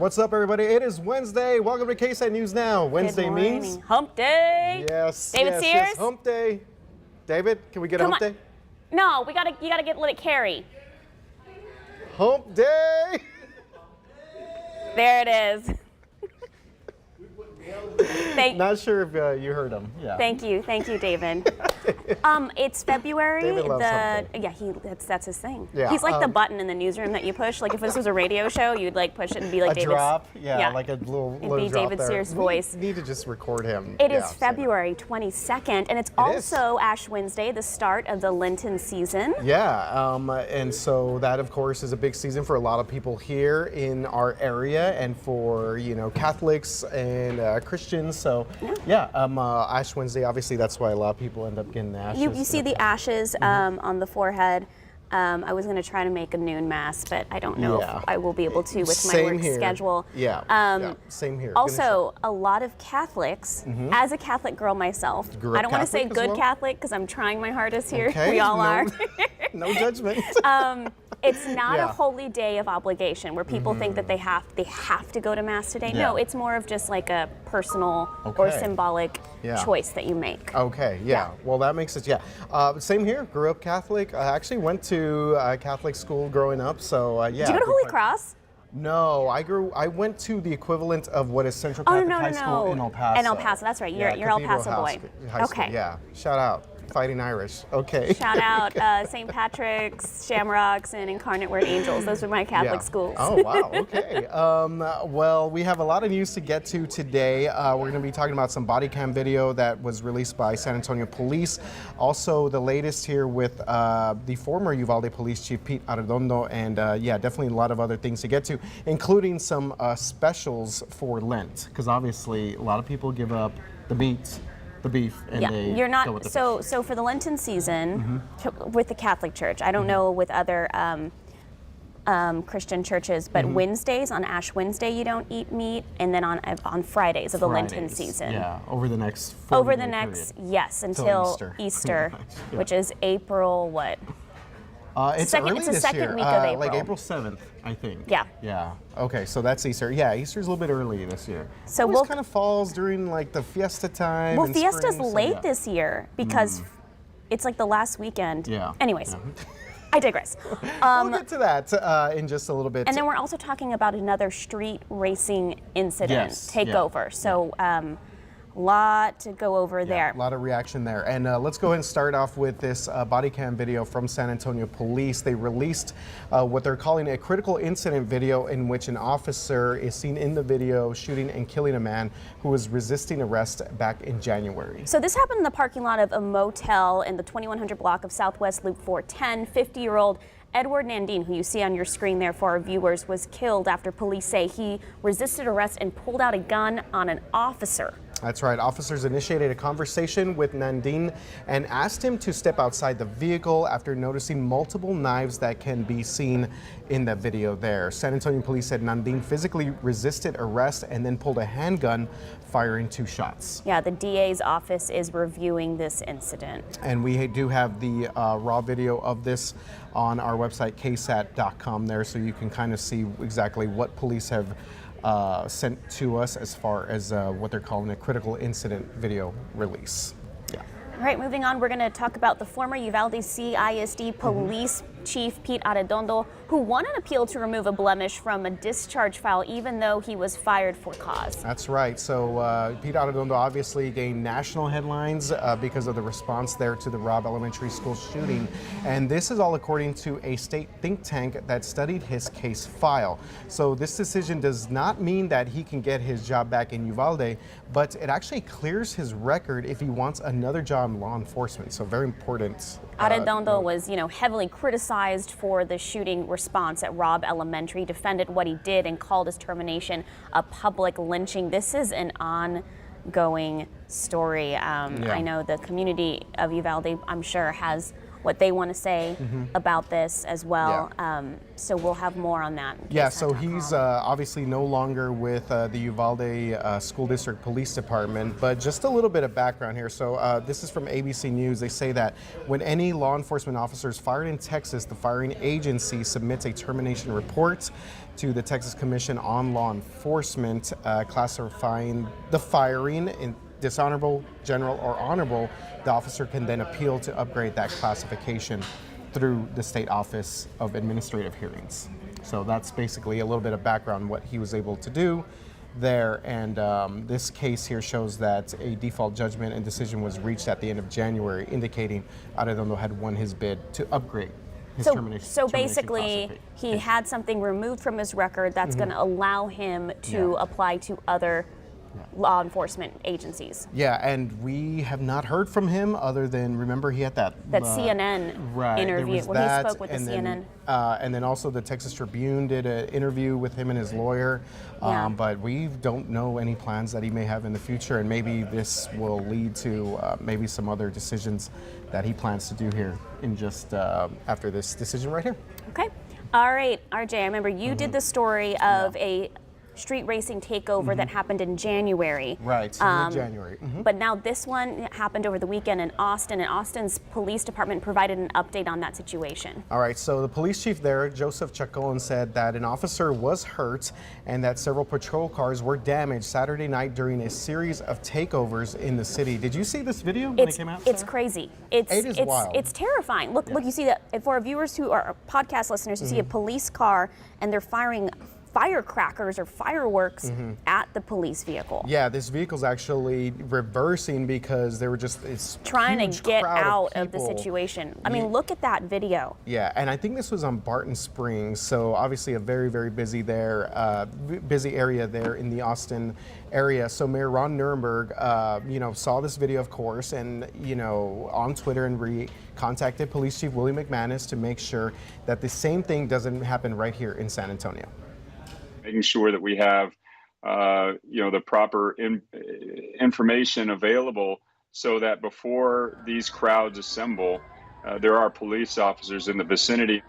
What's up, everybody? It is Wednesday. Welcome to KSAT News Now. Wednesday means Hump Day. Yes. David yes, Sears. Yes, hump Day. David, can we get a hump day? No, you gotta let it carry. Hump Day. There it is. Not sure if you heard him. Yeah. Thank you, David. It's February. David loves hump day. Yeah, that's his thing. Yeah, He's like the button in the newsroom that you push. Like if this was a radio show, you'd like push it and be like a David's drop. Yeah, like a little It'd be drop David there. Sears' voice. We need to just record him. It is February 22nd, and it's also Ash Wednesday, the start of the Lenten season. Yeah, and so that, of course, is a big season for a lot of people here in our area, and for Catholics and Christians. So yeah, Ash Wednesday. Obviously, that's why a lot of people end up getting ashes. You see the ashes on the forehead. I was going to try to make a noon mass, but I don't know if I will be able to with my work schedule. Yeah, same here. Also, a lot of Catholics, as a Catholic girl myself, I don't want to say good Catholic because I'm trying my hardest here. Okay, we all are. No judgment. It's not a holy day of obligation where people think that they have to go to Mass today. No, it's more of just like a personal or symbolic choice that you make. Okay, well, that makes it, same here. Grew up Catholic. I actually went to Catholic school growing up, so yeah. Did you go to Holy Cross? No, I went to the equivalent of what is Central Catholic High School in El Paso. In El Paso, that's right. You're El Paso boy. High School, yeah. Shout out. Fighting Irish. Okay. Shout out St. Patrick's, Shamrocks, and Incarnate Word Angels. Those are my Catholic schools. Oh, wow. Okay. Well, we have a lot of news to get to today. We're going to be talking about some body cam video that was released by San Antonio Police. Also, the latest here with the former Uvalde Police Chief, Pete Arredondo, and definitely a lot of other things to get to, including some specials for Lent, because obviously a lot of people give up the meat, the beef, and they you're not go with the so for the Lenten season with the Catholic Church. I don't know with other Christian churches, but Wednesdays, on Ash Wednesday, you don't eat meat, and then on Fridays of the Lenten season. Yeah, over the next until Easter, which is April what? It's early it's the this second year. week of April. Like April 7th, I think. Yeah. Yeah. Okay, so that's Easter. Yeah, Easter's a little bit early this year. So it kind of falls during like the fiesta time. Well, fiesta's late this year because it's like the last weekend. Yeah. Anyways, I digress. We'll get to that in just a little bit. And then we're also talking about another street racing incident takeover. So. Lot to go over there. A lot of reaction there. And let's go ahead and start off with this body cam video from San Antonio Police. They released what they're calling a critical incident video in which an officer is seen in the video shooting and killing a man who was resisting arrest back in January. So this happened in the parking lot of a motel in the 2100 block of Southwest Loop 410. 50-year-old Edward Nandine, who you see on your screen there for our viewers, was killed after police say he resisted arrest and pulled out a gun on an officer. That's right. Officers initiated a conversation with Nandine and asked him to step outside the vehicle after noticing multiple knives that can be seen in the video there. San Antonio Police said Nandine physically resisted arrest and then pulled a handgun, firing 2 shots. Yeah, the DA's office is reviewing this incident. And we do have the raw video of this on our website, ksat.com there, so you can kind of see exactly what police have sent to us as far as what they're calling a critical incident video release. Yeah. All right, moving on, we're going to talk about the former Uvalde CISD Police Chief Pete Arredondo, who won an appeal to remove a blemish from a discharge file, even though he was fired for cause. That's right. So Pete Arredondo obviously gained national headlines because of the response there to the Robb Elementary School shooting. And this is all according to a state think tank that studied his case file. So this decision does not mean that he can get his job back in Uvalde, but it actually clears his record if he wants another job in law enforcement. So very important. Arredondo was, heavily criticized for the shooting response at Robb Elementary, defended what he did, and called his termination a public lynching. This is an ongoing story. I know the community of Uvalde, I'm sure, has what they want to say about this as well. So we'll have more on that. Yeah, so he's obviously no longer with the Uvalde School District Police Department, but just a little bit of background here. So this is from ABC News. They say that when any law enforcement officer is fired in Texas, the firing agency submits a termination report to the Texas Commission on Law Enforcement, classifying the firing in dishonorable, general, or honorable. The officer can then appeal to upgrade that classification through the State Office of Administrative Hearings. So that's basically a little bit of background what he was able to do there. And this case here shows that a default judgment and decision was reached at the end of January, indicating Arredondo had won his bid to upgrade his termination. So basically, he had something removed from his record that's going to allow him to apply to other law enforcement agencies. Yeah, and we have not heard from him other than, remember, he had that CNN interview where he spoke with the CNN. And then also the Texas Tribune did an interview with him and his lawyer. But we don't know any plans that he may have in the future, and maybe this will lead to maybe some other decisions that he plans to do here in just after this decision right here. Okay. All right, RJ, I remember you did the story of a street racing takeover that happened in January. Right, mid-January. But now this one happened over the weekend in Austin, and Austin's police department provided an update on that situation. All right, so the police chief there, Joseph Chacon, said that an officer was hurt and that several patrol cars were damaged Saturday night during a series of takeovers in the city. Did you see this video when it came out? It's crazy. It is wild. It's terrifying. Look, you see that for our viewers who are podcast listeners, you see a police car and they're firing firecrackers or fireworks at the police vehicle. Yeah, this vehicle's actually reversing because they were just trying to get out of the situation. I mean, look at that video. Yeah, and I think this was on Barton Springs, so obviously a very, very busy busy area there in the Austin area. So Mayor Ron Nirenberg, saw this video, of course, and on Twitter and contacted Police Chief Willie McManus to make sure that the same thing doesn't happen right here in San Antonio. Making sure that we have, the proper information available so that before these crowds assemble, there are police officers in the vicinity.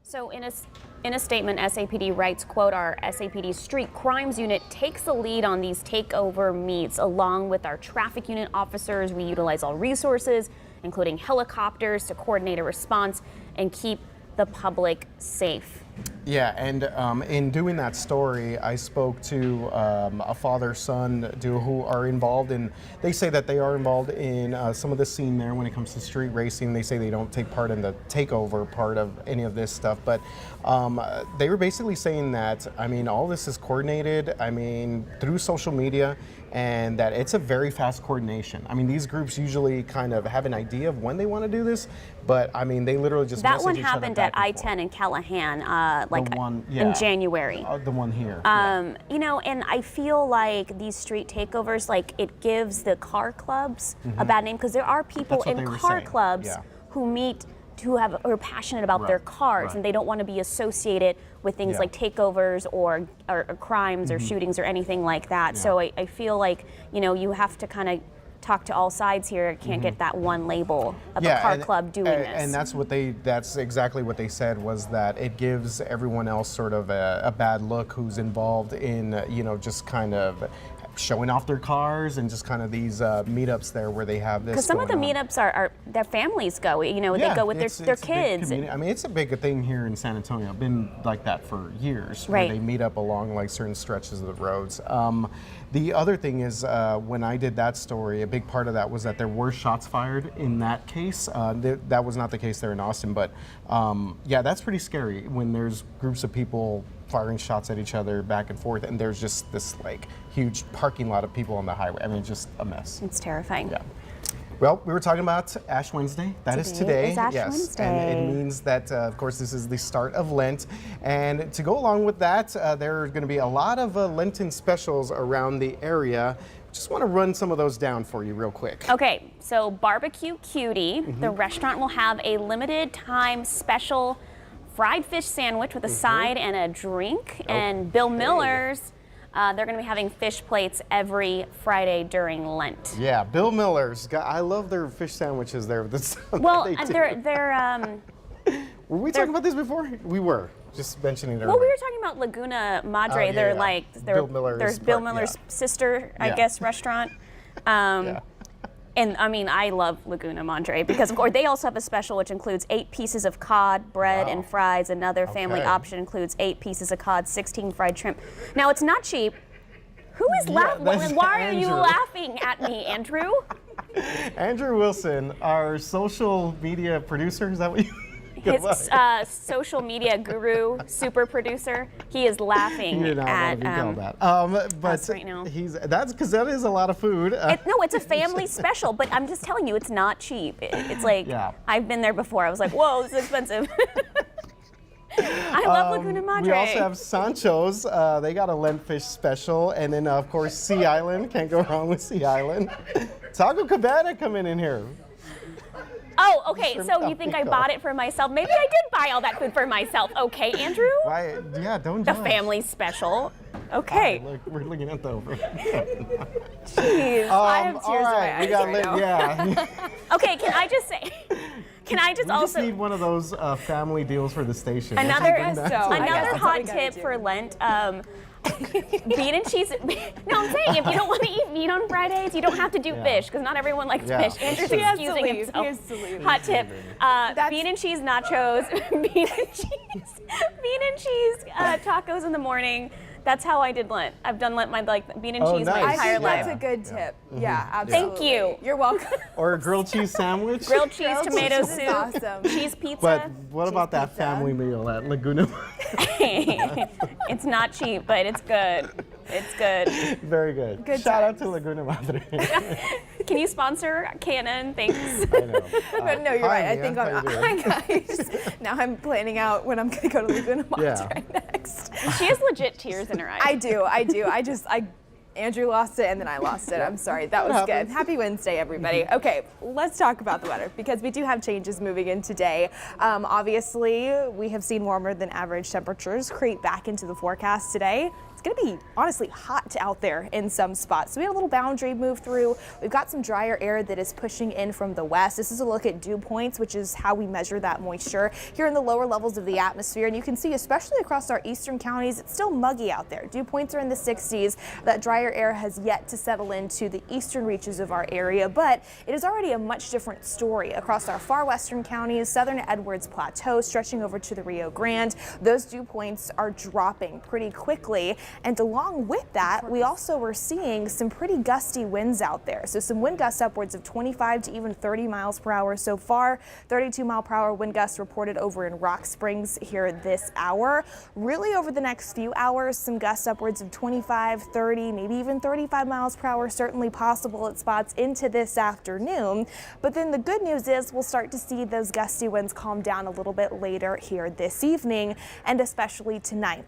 So in a statement, SAPD writes, quote, our SAPD Street Crimes Unit takes the lead on these takeover meets. Along with our traffic unit officers, we utilize all resources, including helicopters, to coordinate a response and keep the public safe. Yeah, and in doing that story, I spoke to a father-son duo who are involved in, they say that they are involved in some of the scene there when it comes to street racing. They say they don't take part in the takeover part of any of this stuff, but they were basically saying that, all this is coordinated, through social media, and that it's a very fast coordination. These groups usually kind of have an idea of when they want to do this, but they literally just that one happened at I-10 in Callahan, in January. The one here. And I feel like these street takeovers, it gives the car clubs a bad name, because there are people in car clubs who are passionate about their cars, and they don't want to be associated with things like takeovers or crimes or shootings or anything like that. So I feel like, you have to kind of talk to all sides here. It can't get that one label of a car club doing this. And that's exactly what they said, was that it gives everyone else sort of a bad look who's involved in, just kind of showing off their cars and just kind of these meetups there where they have this. Because some of the meetups are their families go. They go with their kids. It's a big thing here in San Antonio. Been like that for years. Where they meet up along certain stretches of the roads. The other thing is, when I did that story, a big part of that was that there were shots fired in that case. That was not the case there in Austin, but that's pretty scary when there's groups of people firing shots at each other back and forth, and there's just this huge parking lot of people on the highway. just a mess. It's terrifying. Yeah. Well, we were talking about Ash Wednesday. That is today. Is Ash Wednesday. And it means that, of course, this is the start of Lent. And to go along with that, there are going to be a lot of Lenten specials around the area. Just want to run some of those down for you real quick. Okay, so Barbecue Cutie, the restaurant will have a limited time special fried fish sandwich with a side and a drink. And Bill Miller's They're going to be having fish plates every Friday during Lent. Yeah, Bill Miller's. I love their fish sandwiches there. Well, they're were we talking about this before? We were. Just mentioning it earlier. Well, we were talking about Laguna Madre. Yeah, They're yeah. like Bill Miller's there's Bill part, Miller's yeah. sister, I Yeah. guess, restaurant. Yeah. And I mean, I love Laguna Madre because, of course, they also have a special which includes 8 pieces of cod, bread, Wow. and fries. Another family Okay. option includes 8 pieces of cod, 16 fried shrimp. Now, it's not cheap. Who is laughing? that's Why are you Andrew. laughing at me, Andrew? Andrew Wilson, our social media producer, is that what you? His social media guru, super producer, he is laughing He did not at want to be called that. But us right now. That's because that is a lot of food. No, it's a family special, but I'm just telling you, it's not cheap. It's like, Yeah. I've been there before. I was like, whoa, this is expensive. I love Laguna Madre. We also have Sancho's. They got a Lent fish special. And then, of course, Sea Island. Can't go wrong with Sea Island. Taco Cabana coming in here. Oh, okay, Shrimp so you think I taco. bought it for myself? Maybe I did buy all that food for myself. Okay, Andrew? Why? Yeah, don't The judge. family special. Okay. Look, we're looking at the over. Jeez. I have tears all in my right, we eyes got right Lent. now. Yeah. Okay, can I just say, We just also need one of those family deals for the station. another I guess so. I guess another that's what hot we gotta tip do. for Lent? Bean and cheese. No, I'm saying if you don't want to eat meat on Fridays, you don't have to do Yeah. fish because not everyone likes Yeah, fish. that's Andrew's true. He has to excusing leave. himself. He has to leave. Hot tip: bean and cheese nachos, bean and cheese tacos in the morning. That's how I did Lent. I've done Lent bean and Oh, cheese nice. my I entire think life. that's a good tip. Yeah, Thank absolutely. you. You're welcome. Or a grilled cheese sandwich. Grilled cheese, Grilled tomato cheese is soup, awesome. cheese pizza. But what about that pizza. family meal at Laguna? It's not cheap, but it's good. It's good. Very good. Good Shout out times. to Laguna Madre. Can you sponsor Canon? Thanks. I know. But no, you're right. I Mia, think how you doing? hi guys. Now I'm planning out when I'm gonna go to Laguna Madre next. She has legit tears in her eyes. I do. Andrew lost it and then I lost it. I'm sorry. That was good. happens. Happy Wednesday, everybody. Okay, let's talk about the weather because we do have changes moving in today. Obviously, we have seen warmer than average temperatures creep back into the forecast today. It's going to be honestly hot out there in some spots. So we had a little boundary move through. We've got some drier air that is pushing in from the west. This is a look at dew points, which is how we measure that moisture here in the lower levels of the atmosphere. And you can see, especially across our eastern counties, it's still muggy out there. Dew points are in the 60s. That drier air has yet to settle into the eastern reaches of our area, but it is already a much different story across our far western counties, southern Edwards Plateau, stretching over to the Rio Grande. Those dew points are dropping pretty quickly. And along with that, we also were seeing some pretty gusty winds out there. So some wind gusts upwards of 25 to even 30 miles per hour so far. 32 mile per hour wind gusts reported over in Rock Springs here this hour. Really over the next few hours, some gusts upwards of 25, 30, maybe even 35 miles per hour, certainly possible at spots into this afternoon. But then the good news is we'll start to see those gusty winds calm down a little bit later here this evening and especially tonight.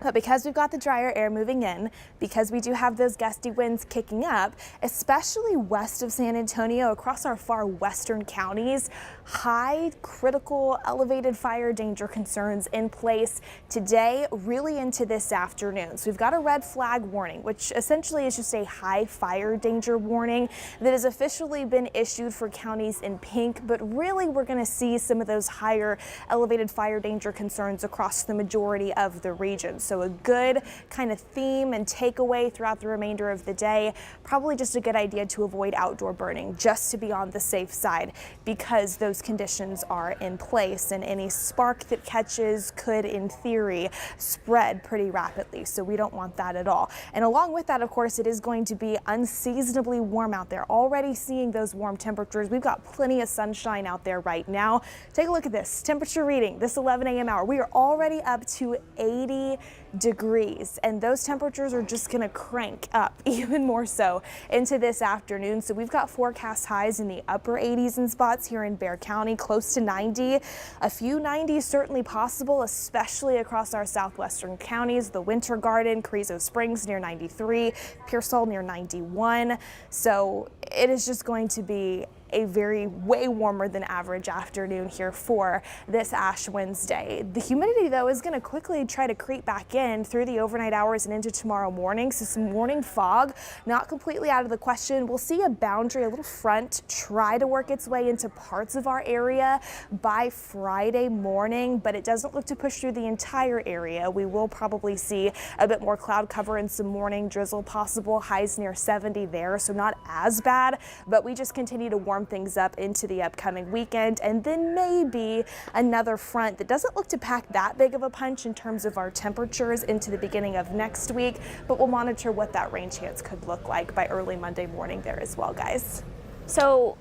But because we've got the drier air moving in, because we do have those gusty winds kicking up, especially west of San Antonio across our far western counties, high critical elevated fire danger concerns in place today, really into this afternoon. So we've got a red flag warning, which essentially is just a high fire danger warning that has officially been issued for counties in pink, but really we're going to see some of those higher elevated fire danger concerns across the majority of the region. So a good kind of theme and takeaway throughout the remainder of the day, probably just a good idea to avoid outdoor burning just to be on the safe side because those conditions are in place and any spark that catches could in theory spread pretty rapidly. So we don't want that at all. And along with that, of course, it is going to be unseasonably warm out there. Already seeing those warm temperatures. We've got plenty of sunshine out there right now. Take a look at this temperature reading this 11 a.m. hour. We are already up to 80 degrees and those temperatures are just going to crank up even more so into this afternoon. So we've got forecast highs in the upper 80s in spots here in Bexar County, close to 90. A few 90s certainly possible, especially across our southwestern counties. The Winter Garden, Carrizo Springs near 93, Pearsall near 91. So it is just going to be a way warmer than average afternoon here for this Ash Wednesday. The humidity, though, is going to quickly try to creep back in through the overnight hours and into tomorrow morning. So some morning fog, not completely out of the question. We'll see a boundary, a little front, try to work its way into parts of our area by Friday morning, but it doesn't look to push through the entire area. We will probably see a bit more cloud cover and some morning drizzle possible, highs near 70 there, so not as bad, but we just continue to warm things up into the upcoming weekend, and then maybe another front that doesn't look to pack that big of a punch in terms of our temperatures into the beginning of next week, but we'll monitor what that rain chance could look like by early Monday morning there as well, guys. So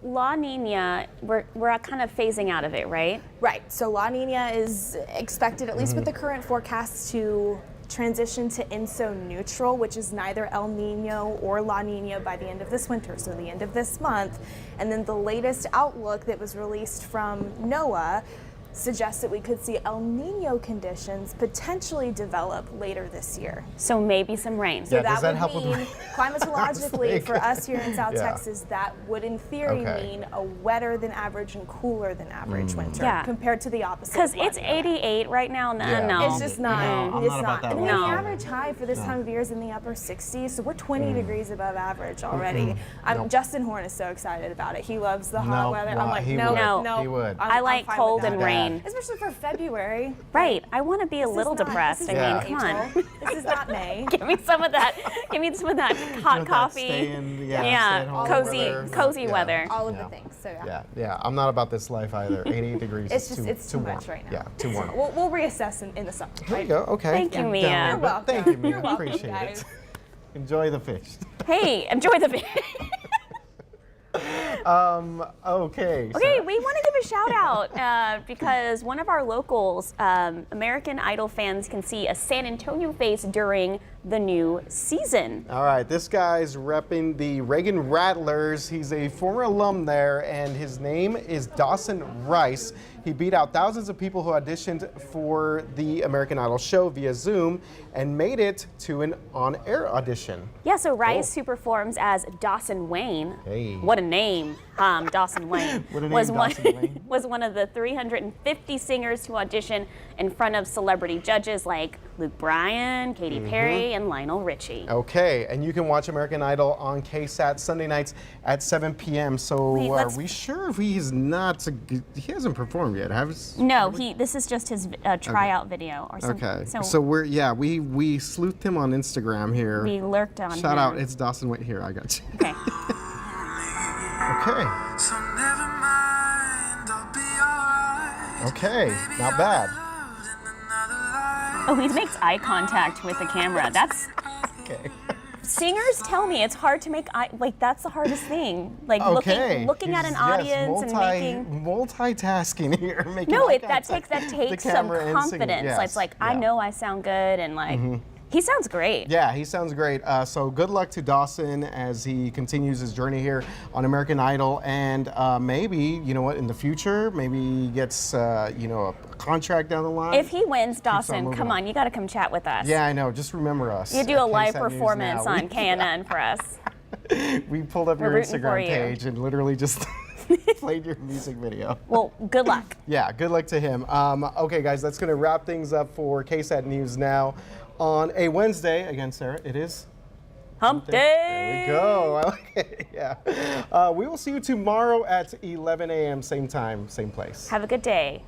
La Nina, we're kind of phasing out of it, right? Right. So La Nina is expected, at least with the current forecast, to transition to INSO neutral, which is neither El Nino or La Nina by the end of this winter, so the end of this month. And then the latest outlook that was released from NOAA suggests that we could see El Nino conditions potentially develop later this year. So maybe some rain. So Yeah, does that would help with mean, rain? climatologically, for us here in South Yeah. Texas, that would in theory mean a wetter than average and cooler than average winter Yeah. compared to the opposite. Because of La it's Nina. 88 right now. No, Yeah. no. It's just not. No, I'm it's not about that And life. the No. average high for this time of year is in the upper 60s, so we're 20 degrees above average already. Justin Horn is so excited about it. He loves the hot No, weather. why? I'm like, He no, would. no. He would. I like fine cold with and that. rain. Especially for February. Right. I want to be a This is little not- depressed. this I is mean, not come on. April. This is not May. Give me some of that. Give me some of that hot coffee. stay-at-home cozy, weather. cozy Yeah. weather. All of Yeah. the things. So yeah. Yeah. I'm not about this life either. 88 degrees It's is just it's too warm. much right now. Yeah, too warm. We'll reassess in the summer. There Right? you go. Okay. Thank you, Down Mia. a little You're bit. welcome. Thank you, Mia. You're welcome, Appreciate guys. it. Enjoy the fish. Hey, enjoy the. Okay. Okay, we want to give a shout out because one of our locals, American Idol fans, can see a San Antonio face during the new season. All right, this guy's repping the Reagan Rattlers. He's a former alum there, and his name is Dawson Rice. He beat out thousands of people who auditioned for the American Idol show via Zoom and made it to an on-air audition. Yeah, so Rice, who performs as Dawson Wayne, Hey. what a name, Dawson Wayne, What a name, was one Dawson Wayne. was one of the 350 singers to audition in front of celebrity judges like Luke Bryan, Katy Perry, and Lionel Richie. Okay, and you can watch American Idol on KSAT Sunday nights at 7 p.m. So Wait, are let's- we sure if he's not, he hasn't performed yet, has? No, this is just his tryout video or something. Okay, So, so we sleuthed him on Instagram here. we lurked on Shout him. out, it's Dawson Wait here, I got you. Okay. Okay. So never mind, I'll be alright. Okay, not bad. Oh, he makes eye contact with the camera. That's Okay. singers tell me it's hard to make eye, like that's the hardest thing. Like Okay. looking at an He's- audience yes, and making. multitasking here, making No, eye that contact takes with the some camera and singing. confidence. Yes, It's like I yeah. know I sound good and like he sounds great. Yeah, he sounds great. So good luck to Dawson as he continues his journey here on American Idol, and maybe, you know what, in the future, maybe he gets a contract down the line. If he wins, Dawson, moving come on. on, you got to come chat with us. Yeah, I know. Just remember us. You do at a live KSAT News performance Now. on KNN for us. We pulled up We're your rooting for Instagram you. page and literally just played your music video. Well, good luck. Yeah, good luck to him. Okay, guys, that's going to wrap things up for KSAT News Now on a Wednesday. Again, Sarah, it is Hump There day. we go. I like it. Yeah. We will see you tomorrow at 11 a.m. same time, same place. Have a good day.